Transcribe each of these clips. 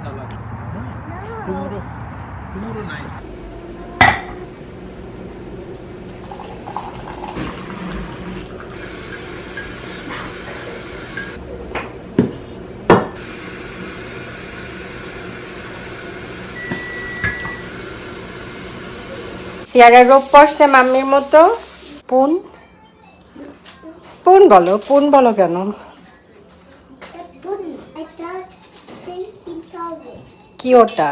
ডালা tomorrow tomorrow night সিয়ারা rope পড়ছে মাম্মির মতো স্পুন স্পুন বলো পুন বলো কেন কি ওটা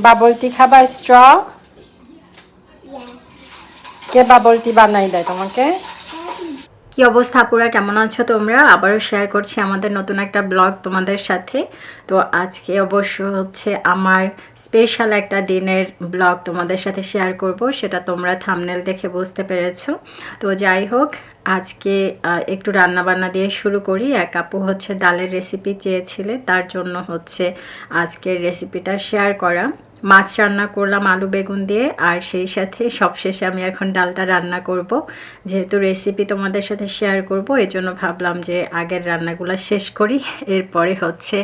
বাবল টি খাবা স্ট্র কে বাবল টি বানাই দেয় তোমাকে কি অবস্থা আপুরা কেমন আছো তোমরা আবারও শেয়ার করছি আমাদের নতুন একটা ব্লগ তোমাদের সাথে তো আজকে অবশ্য হচ্ছে আমার স্পেশাল একটা দিনের ব্লগ তোমাদের সাথে শেয়ার করব সেটা তোমরা থাম্বনেল দেখে বুঝতে পেরেছো তো যাই হোক আজকে একটু রান্না বান্না দিয়ে শুরু করি এক আপু হচ্ছে ডালের রেসিপি চেয়েছিলে তার জন্য হচ্ছে আজকের রেসিপিটা শেয়ার করা মাছ রান্না করলাম আলু বেগুন দিয়ে আর সেই সাথে সবশেষে আমি এখন ডালটা রান্না করব যেহেতু রেসিপি তোমাদের সাথে শেয়ার করব এজন্য ভাবলাম যে আগের রান্নাগুলো শেষ করি এরপরে হচ্ছে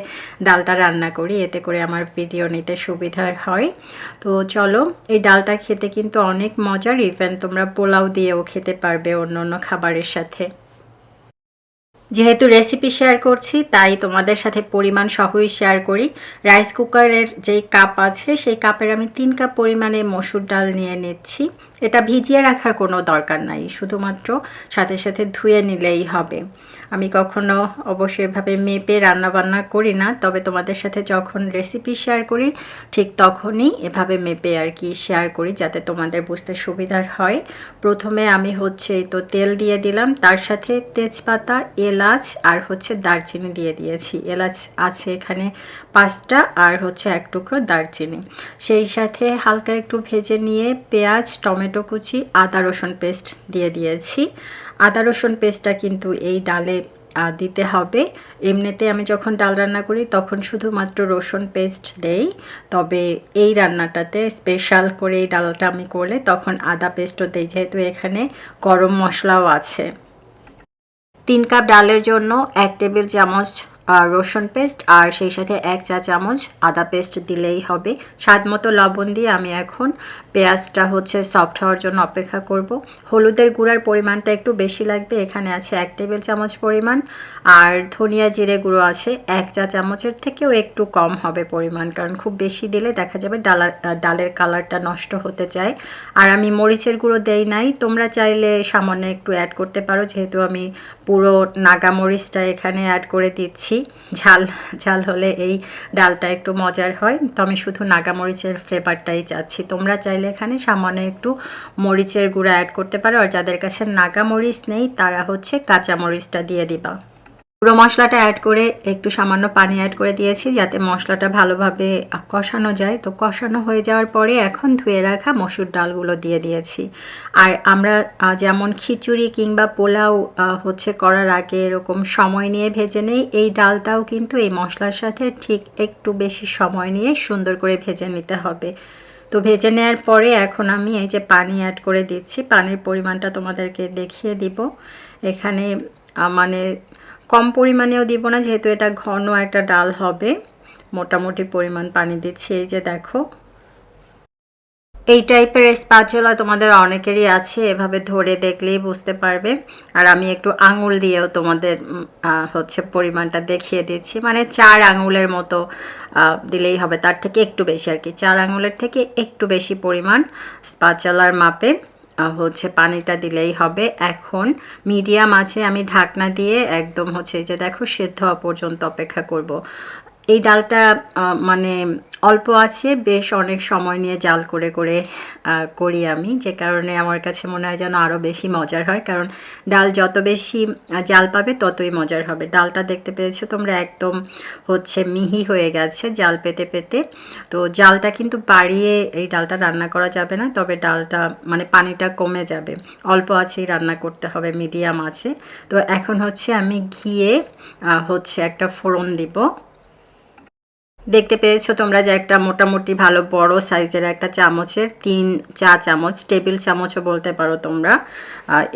ডালটা রান্না করি এতে করে আমার ভিডিও নিতে সুবিধা হয় তো চলো এই ডালটা খেতে কিন্তু অনেক মজার ইভেন তোমরা পোলাও দিয়েও খেতে পারবে অন্য অন্য খাবারের সাথে যেহেতু রেসিপি শেয়ার করছি তাই তোমাদের সাথে পরিমাণ সহই শেয়ার করি রাইস কুকারের যেই কাপ আছে সেই কাপের আমি 3 কাপ পরিমাণে মসুর ডাল নিয়ে নিচ্ছি এটা ভিজিয়ে রাখার কোনো দরকার নাই শুধুমাত্র সাথে সাথে ধুয়ে নিলেই হবে আমি কখনো অবশ্যই এভাবে মেপে রান্নাবান্না করি না তবে তোমাদের সাথে যখন রেসিপি শেয়ার করি ঠিক তখনই এভাবে মেপে আর কি শেয়ার করি যাতে তোমাদের বুঝতে সুবিধার হয় প্রথমে আমি হচ্ছে তো তেল দিয়ে দিলাম তার সাথে তেজপাতা এলাচ আর হচ্ছে দারচিনি দিয়ে দিয়েছি এলাচ আছে এখানে 5টা আর হচ্ছে 1 টুকরো দারচিনি সেই সাথে হালকা একটু ভেজে নিয়ে পেঁয়াজ টমেটো কুচি আদা রসুন পেস্ট দিয়ে দিয়েছি আদা রসুন পেস্টটা কিন্তু এই ডালে দিতে হবে এমনিতে আমি যখন ডাল রান্না করি তখন শুধুমাত্র রসুন পেস্ট দেই তবে এই রান্নাটাতে স্পেশাল করে এই ডালটা আমি করলে তখন আদা পেস্টও দেই যেহেতু এখানে গরম মশলাও আছে 3 কাপ ডালের জন্য 1 টেবিল চামচ রসুন পেস্ট আর সেই সাথে 1 চা চামচ আদা পেস্ট দিলেই হবে স্বাদ মতো লবণ দিয়ে আমি এখন পেঁয়াজটা হচ্ছে সফট হওয়ার জন্য অপেক্ষা করব হলুদের গুঁড়ার পরিমাণটা একটু বেশি লাগবে এখানে আছে 1 টেবিল চামচ পরিমাণ আর ধনিয়া জিরে গুঁড়ো আছে 1 চা চামচের থেকেও একটু কম হবে পরিমাণ কারণ খুব বেশি দিলে দেখা যাবে ডালের কালারটা নষ্ট হতে যায় আর আমি মরিচের গুঁড়ো দেই নাই তোমরা চাইলে সামান্য একটু অ্যাড করতে পারো যেহেতু আমি পুরো নাগা মরিচটা এখানে অ্যাড করে দিচ্ছি ঝাল ঝাল হলে এই ডালটা একটু মজার হয় তো আমি শুধু নাগা মরিচের ফ্লেভারটাই চাচ্ছি তোমরা চাইলে এখানে সামান্য একটু মরিচের গুঁড়া অ্যাড করতে পারো আর যাদের কাছে নাগা মরিচ নেই তারা হচ্ছে কাঁচা মরিচটা দিয়ে দিবা পুরো মশলাটা অ্যাড করে একটু সামান্য পানি অ্যাড করে দিয়েছি যাতে মশলাটা ভালোভাবে কষানো যায় তো কষানো হয়ে যাওয়ার পরে এখন ধুয়ে রাখা মসুর ডালগুলো দিয়ে দিয়েছি আর আমরা যেমন খিচুড়ি কিংবা পোলাও হচ্ছে করার আগে এরকম সময় নিয়ে ভেজে নেই এই ডালটাও কিন্তু এই মশলার সাথে ঠিক একটু বেশি সময় নিয়ে সুন্দর করে ভেজে নিতে হবে তো ভেজে নেওয়ার পরে এখন আমি এই যে পানি অ্যাড করে দিচ্ছি পানির পরিমাণটা তোমাদেরকে দেখিয়ে দিব এখানে মানে কম পরিমাণেও দিব না যেহেতু এটা ঘন একটা ডাল হবে মোটামুটি পরিমাণ পানি দিচ্ছি এই যে দেখো এই টাইপের স্প্যাচুলা তোমাদের অনেকেরই আছে এভাবে ধরে দেখলেই বুঝতে পারবে আর আমি একটু আঙুল দিয়েও তোমাদের হচ্ছে পরিমাণটা দেখিয়ে দিচ্ছি মানে 4 আঙুলের মতো দিলেই হবে তার থেকে একটু বেশি আর কি 4 আঙুলের থেকে একটু বেশি পরিমাণ স্প্যাচুলার মাপে হচ্ছে পানিটা দিলেই হবে এখন মিডিয়াম আছে আমি ঢাকনা দিয়ে একদম হচ্ছে যে দেখো সেদ্ধ হওয়া পর্যন্ত অপেক্ষা করব এই ডালটা মানে অল্প আছে বেশ অনেক সময় নিয়ে জাল করে করে করি আমি যে কারণে আমার কাছে মনে হয় যেন আরও বেশি মজার হয় কারণ ডাল যত বেশি জাল পাবে ততই মজার হবে ডালটা দেখতে পেয়েছো তোমরা একদম হচ্ছে মিহি হয়ে গেছে জাল পেতে পেতে তো জালটা কিন্তু বাড়িয়ে এই ডালটা রান্না করা যাবে না তবে ডালটা মানে পানিটা কমে যাবে অল্প আছেই রান্না করতে হবে মিডিয়াম আছে তো এখন হচ্ছে আমি ঘিয়ে হচ্ছে একটা ফোড়ন দিব দেখতে পেয়েছো তোমরা যে একটা মোটামুটি ভালো বড় সাইজের একটা চামচের 3 চা চামচ, টেবিল চামচও বলতে পারো তোমরা,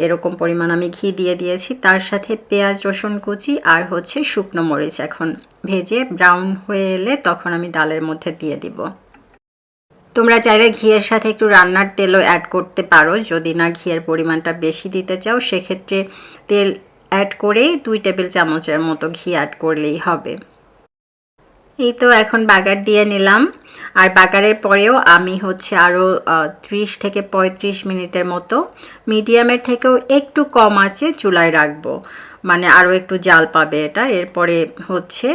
এরকম পরিমাণ আমি ঘি দিয়ে দিয়েছি। তার সাথে পেঁয়াজ রসুন কুচি আর হচ্ছে শুকনো মরিচ এখন ভেজে ব্রাউন হয়ে এলে তখন আমি ডালের মধ্যে দিয়ে দিব। তোমরা চাইলে ঘিয়ের সাথে একটু রান্নার তেলও অ্যাড করতে পারো, যদি না ঘিয়ের পরিমাণটা বেশি দিতে চাও সেক্ষেত্রে তেল অ্যাড করে 2 টেবিল চামচের মতো ঘি অ্যাড করলেই হবে। এই তো এখন বাগার দিয়ে নিলাম, আর বাগারের পরেও আমি হচ্ছে আরও 30 থেকে 35 মিনিটের মতো মিডিয়ামের থেকেও একটু কম আছে চুলায় রাখবো, মানে আরও একটু জাল পাবে এটা। এরপরে হচ্ছে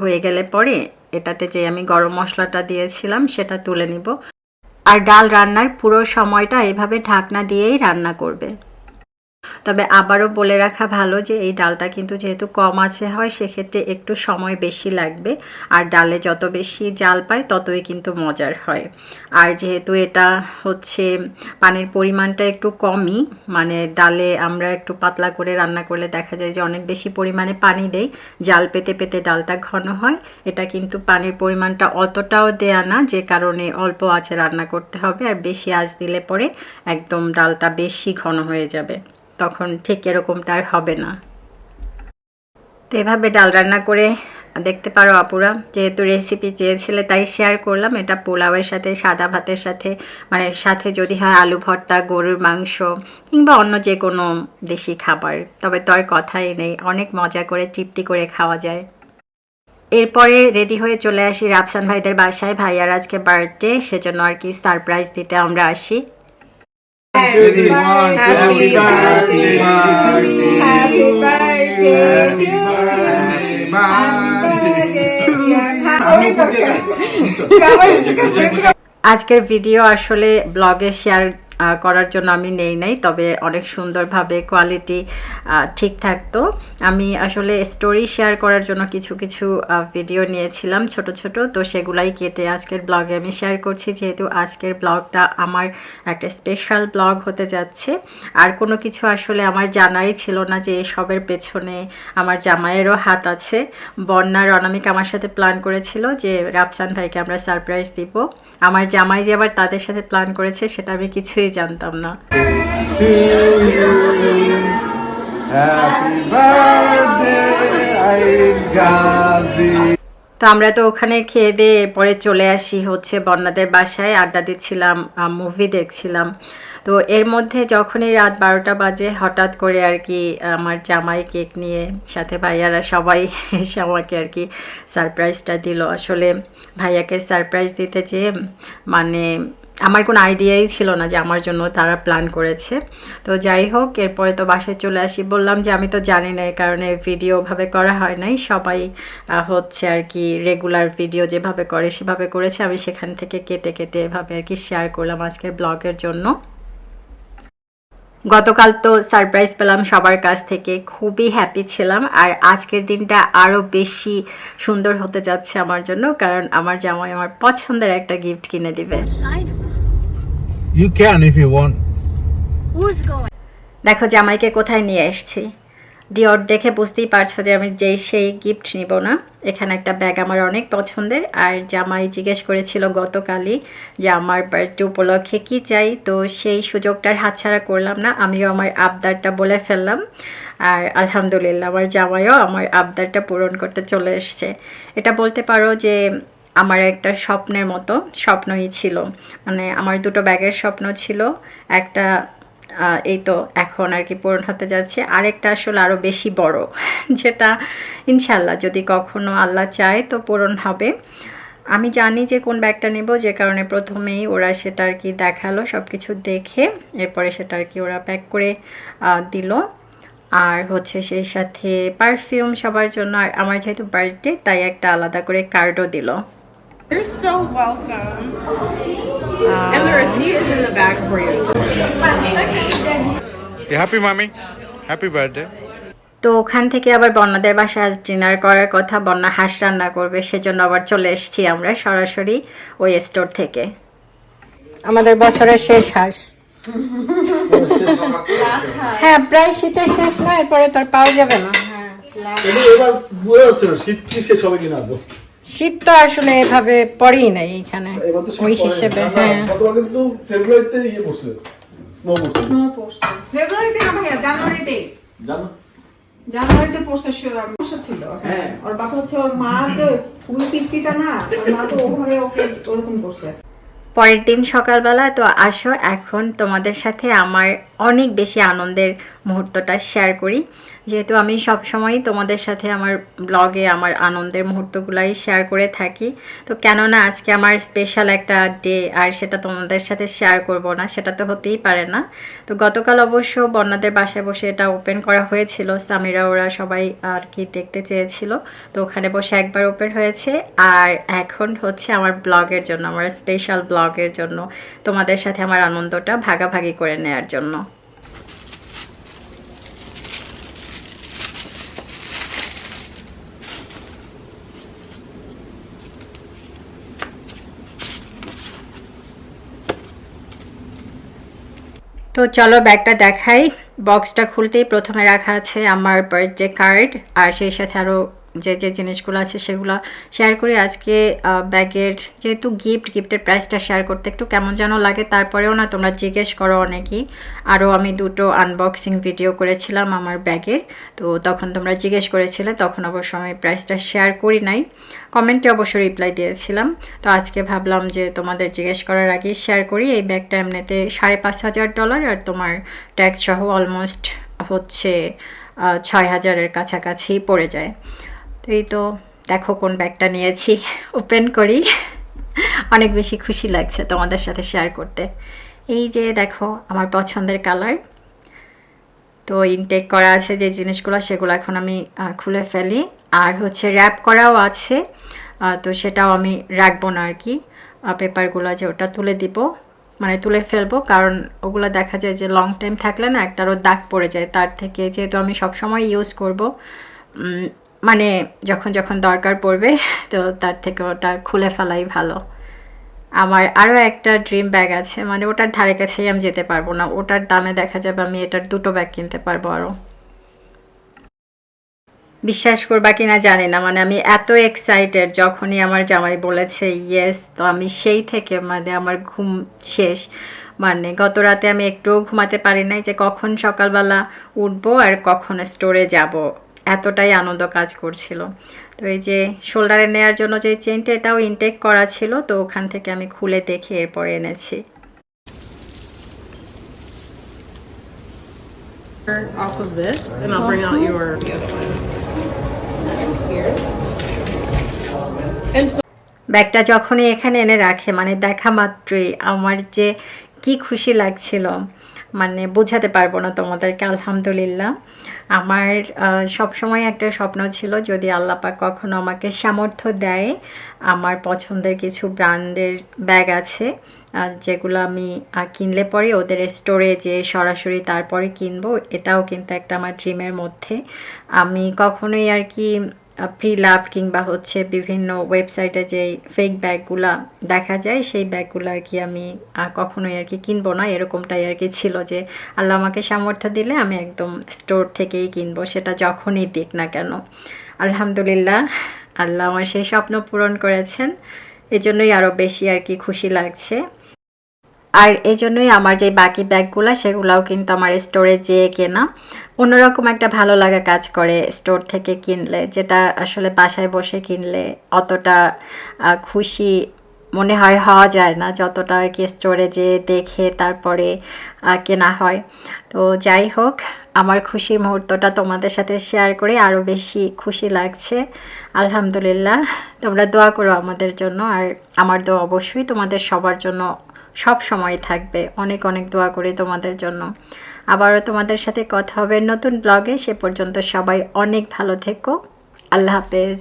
হয়ে গেলে পরে এটাতে যে আমি গরম মশলাটা দিয়েছিলাম সেটা তুলে নিব। আর ডাল রান্নার পুরো সময়টা এভাবে ঢাকনা দিয়েই রান্না করবে। তবে আবারও বলে রাখা ভালো যে এই ডালটা কিন্তু যেহেতু কম আছে হয় সেক্ষেত্রে একটু সময় বেশি লাগবে, আর ডালে যত বেশি জাল পায় ততই কিন্তু মজার হয়। আর যেহেতু এটা হচ্ছে পানির পরিমাণটা একটু কমই, মানে ডালে আমরা একটু পাতলা করে রান্না করলে দেখা যায় যে অনেক বেশি পরিমাণে পানি দেই, জাল পেতে পেতে ডালটা ঘন হয়। এটা কিন্তু পানির পরিমাণটা অতটাও দেয়া না, যে কারণে অল্প আঁচে রান্না করতে হবে, আর বেশি আঁচ দিলে পরে একদম ডালটা বেশি ঘন হয়ে যাবে, তখন ঠিক এরকমটা আর হবে না। তো এভাবে ডাল রান্না করে দেখতে পারো আপুরা, যেহেতু রেসিপি চেয়েছিলে তাই শেয়ার করলাম। এটা পোলাওয়ের সাথে, সাদা ভাতের সাথে, মানে সাথে যদি হয় আলু ভর্তা, গরুর মাংস কিংবা অন্য যে কোনো দেশি খাবার, তবে তো আর কথাই নেই, অনেক মজা করে তৃপ্তি করে খাওয়া যায়। এরপরে রেডি হয়ে চলে আসি রাফসান ভাইদের বাসায়। ভাইয়ার আজকে বার্থডে, সেজন্য আর কি সারপ্রাইজ দিতে আমরা আসি। আজকের ভিডিও আসলে ব্লগে শেয়ার করার জন্য আমি নেই নাই, তবে অনেক সুন্দরভাবে কোয়ালিটি ঠিক থাকতো। আমি আসলে স্টোরি শেয়ার করার জন্য কিছু কিছু ভিডিও নিয়েছিলাম ছোট ছোট, তো সেগুলাই কেটে আজকের ব্লগে আমি শেয়ার করছি, যেহেতু আজকের ব্লগটা আমার একটা স্পেশাল ব্লগ হতে যাচ্ছে। আর কোনো কিছু আসলে আমার জানাই ছিল না যে এসবের পেছনে আমার জামাইয়েরও হাত আছে। বন্যার অনামিক আমার সাথে প্ল্যান করেছিল যে রাফসান ভাইকে আমরা সারপ্রাইজ দিব, আমার জামাই যে আবার তাদের সাথে প্ল্যান করেছে সেটা আমি কিছুই জানতাম না। তো আমরা তো ওখানে খেয়ে দিয়ে এরপরে চলে আসি হচ্ছে বন্যাদের বাসায়, আড্ডা দিচ্ছিলাম, মুভি দেখছিলাম। তো এর মধ্যে যখনই রাত 12টা বাজে হঠাৎ করে আর কি আমার জামাই কেক নিয়ে সাথে ভাইয়ারা সবাই এসে আমাকে আর কি সারপ্রাইজটা দিল। আসলে ভাইয়াকে সারপ্রাইজ দিতে চেয়ে মানে আমার কোনো আইডিয়াই ছিল না যে আমার জন্য তারা প্ল্যান করেছে। তো যাই হোক, এরপরে তো বাসায় চলে আসি। বললাম যে আমি তো জানি না, এই কারণে ভিডিওভাবে করা হয় নাই, সবাই হচ্ছে আর কি রেগুলার ভিডিও যেভাবে করে সেভাবে করেছে, আমি সেখান থেকে কেটে কেটে এভাবে আর কি শেয়ার করলাম আজকের ব্লগের জন্য। গতকাল তো সারপ্রাইজ পেলাম সবার কাছ থেকে, খুবই হ্যাপি ছিলাম। আর আজকের দিনটা আরও বেশি সুন্দর হতে যাচ্ছে আমার জন্য, কারণ আমার জামাই আমার পছন্দের একটা গিফট কিনে দিবে। You can if you want. Who's going? দেখো জামাইকে কোথায় নিয়ে এসেছি, ডিওর দেখে বুঝতেই পারছো যে আমি সেই গিফট নিব না। এখানে একটা ব্যাগ আমার অনেক পছন্দের, আর জামাই জিজ্ঞেস করেছিল গতকালই যে আমার বার্থডে উপলক্ষে কী চাই, তো সেই সুযোগটার হাতছাড়া করলাম না, আমিও আমার আবদারটা বলে ফেললাম। আর আলহামদুলিল্লাহ আমার জামাইও আমার আবদারটা পূরণ করতে চলে এসছে। এটা বলতে পারো যে আমার একটা স্বপ্নের মতো স্বপ্নই ছিল, মানে আমার দুটো ব্যাগের স্বপ্ন ছিল, একটা এই তো এখন আর কি পূরণ হতে যাচ্ছে, আরেকটা আসলে আরও বেশি বড়, যেটা ইনশাল্লাহ যদি কখনো আল্লাহ চায় তো পূরণ হবে। আমি জানি যে কোন ব্যাগটা নেব, যে কারণে প্রথমেই ওরা সেটা আর কি দেখালো, সব কিছু দেখে এরপরে সেটা আর কি ওরা প্যাক করে দিল। আর হচ্ছে সেই সাথে পারফিউম সবার জন্য, আর আমার যেহেতু বার্থডে তাই একটা আলাদা করে কার্ডও দিল। You're so welcome. And the receipt is in the bag for you. You happy, mommy? Happy birthday. তো ওখান থেকে আবার বন্যাদের বাসায় আজ ডিনার করার কথা, বন্যা হাঁস রান্না করবে, সেজন্য আবার চলে এসেছি আমরা সরাসরি ওই স্টোর থেকে। আমাদের বছরের শেষ হাঁস। হ্যাঁ, প্রায় শীতের শেষ না, এরপরে তো আর পাওয়া যাবে না। এবার বোঝা যাচ্ছে না শীত কি শেষ হবে কিনা। শীত তো আসলে এভাবে পড়েই নাই এখানে এবার তো শীত ওই পড়ে না। হিসেবে না, হ্যাঁ গতবার কিন্তু ফেব্রুয়ারিতে ইয়ে পড়ছে, স্নো পড়ছে। Snow পড়ছে ফেব্রুয়ারিতে না ভাইয়া জানুয়ারিতে জানো? জানুয়ারিতে পড়ছে সমস্যা ছিল হ্যাঁ ওর বাবা হচ্ছে ওর মা তো খুবই পিতা না ওর মা তো ওভাবে ওকে ওরকম করছে পরের দিন সকালবেলা তো আসো এখন তোমাদের সাথে আমার অনেক বেশি আনন্দের মুহূর্তটা শেয়ার করি যেহেতু আমি সব সময় তোমাদের সাথে আমার ব্লগে আমার আনন্দের মুহূর্তগুলাই শেয়ার করে থাকি তো কেননা আজকে আমার স্পেশাল একটা ডে আর সেটা তোমাদের সাথে শেয়ার করব না সেটা তো হতেই পারে না তো গতকাল অবশ্য বন্যাদের বাসায় বসে এটা ওপেন করা হয়েছিল সামিরা ওরা সবাই আর কি দেখতে চেয়েছিল তো ওখানে বসে একবার ওপেন হয়েছে আর এখন হচ্ছে আমার ব্লগের জন্য আমার স্পেশাল ব্লগের জন্য তোমাদের সাথে আমার আনন্দটা ভাগাভাগি করে নেওয়ার জন্য তো চলো ব্যাগটা দেখাই বক্সটা খুলতেই প্রথমে রাখা আছে আমার বার্থডে কার্ড আর সেই সাথে আরও যে যে জিনিসগুলো আছে সেগুলো শেয়ার করি আজকে ব্যাগের যেহেতু গিফটের প্রাইসটা শেয়ার করতে একটু কেমন যেন লাগে তারপরেও না তোমরা জিজ্ঞেস করো অনেকেই আরও আমি দুটো আনবক্সিং ভিডিও করেছিলাম আমার ব্যাগের তো তখন তোমরা জিজ্ঞেস করেছিলে তখন অবশ্য আমি প্রাইসটা শেয়ার করি নাই কমেন্টে অবশ্য রিপ্লাই দিয়েছিলাম তো আজকে ভাবলাম যে তোমাদের জিজ্ঞেস করার আগেই শেয়ার করি এই ব্যাগটা এমনিতে $5,500 আর তোমার ট্যাক্স সহ অলমোস্ট হচ্ছে 6,000-এর কাছাকাছি পড়ে যায় তো এই তো দেখো কোন ব্যাগটা নিয়েছি ওপেন করি অনেক বেশি খুশি লাগছে তোমাদের সাথে শেয়ার করতে এই যে দেখো আমার পছন্দের কালার তো ইনটেক করা আছে যে জিনিসগুলো সেগুলো এখন আমি খুলে ফেলি আর হচ্ছে র্যাপ করাও আছে তো সেটাও আমি রাখবো না আর কি পেপারগুলো যে ওটা তুলে দিব মানে তুলে ফেলবো কারণ ওগুলো দেখা যায় যে লং টাইম থাকলে না একটারও দাগ পড়ে যায় তার থেকে যেহেতু আমি সবসময় ইউজ করব মানে যখন যখন দরকার পড়বে তো তার থেকে ওটা খুলে ফেলাই ভালো আমার আরও একটা ড্রিম ব্যাগ আছে মানে ওটার ধারে কাছেই আমি যেতে পারবো না ওটার দামে দেখা যাবে আমি এটার দুটো ব্যাগ কিনতে পারবো আরও বিশ্বাস করবা কিনা জানি না মানে আমি এত এক্সাইটেড যখনই আমার জামাই বলেছে ইয়েস তো আমি সেই থেকে মানে আমার ঘুম শেষ মানে গত রাতে আমি একটুও ঘুমাতে পারি নাই যে কখন সকালবেলা উঠবো আর কখন স্টোরে যাব এতটাই আনন্দ কাজ করছিল তো এই যে শোল্ডারে নেওয়ার জন্য যে চেনটা এটাও ইনটেক করা ছিল তো ওখান থেকে আমি খুলে দেখে এরপরে এনেছি off of this and I'll bring out your here and so ব্যাগটা যখনই এখানে এনে রাখে মানে দেখা মাত্রই আমার যে কি খুশি লাগছিল মানে বোঝাতে পারবো না তোমাদেরকে আলহামদুলিল্লাহ আমার সব সময় একটা স্বপ্ন ছিল যদি আল্লাহ পাক কখনো আমাকে সামর্থ্য দেয় আমার পছন্দের কিছু ব্র্যান্ডের ব্যাগ আছে যেগুলো আমি কিনলে পরে ওদের স্টোরে যে সরাসরি তারপরে কিনবো এটাও কিন্তু একটা আমার ড্রিমের মধ্যে আমি কখনোই আর কি প্রিলাভ কিংবা হচ্ছে বিভিন্ন ওয়েবসাইটে যে ফেক ব্যাগগুলা দেখা যায় সেই ব্যাগগুলো আর কি আমি কখনোই আর কি কিনবো না এরকমটাই আর কি ছিল যে আল্লাহ আমাকে সামর্থ্য দিলে আমি একদম স্টোর থেকেই কিনবো সেটা যখনই দিক না কেন আলহামদুলিল্লাহ আল্লাহ আমার সেই স্বপ্ন পূরণ করেছেন এজন্যই আরও বেশি আর কি খুশি লাগছে আর এজন্যই আমার যে বাকি ব্যাগগুলো সেগুলোও কিন্তু আমার স্টোরে যেয়ে কেনা অন্যরকম একটা ভালো লাগা কাজ করে স্টোর থেকে কিনলে যেটা আসলে বাসায় বসে কিনলে অতটা খুশি মনে হয় হওয়া যায় না যতটা আর কি স্টোরে যেয়ে দেখে তারপরে কেনা হয় তো যাই হোক আমার খুশির মুহূর্তটা তোমাদের সাথে শেয়ার করে আরও বেশি খুশি লাগছে আলহামদুলিল্লাহ তোমরা দোয়া করো আমাদের জন্য আর আমার দোয়া অবশ্যই তোমাদের সবার জন্য সব সময় থাকবে অনেক অনেক দোয়া করি তোমাদের জন্য আবারও তোমাদের সাথে কথা হবে নতুন ব্লগে সে পর্যন্ত সবাই অনেক ভালো থেকো আল্লাহ হাফেজ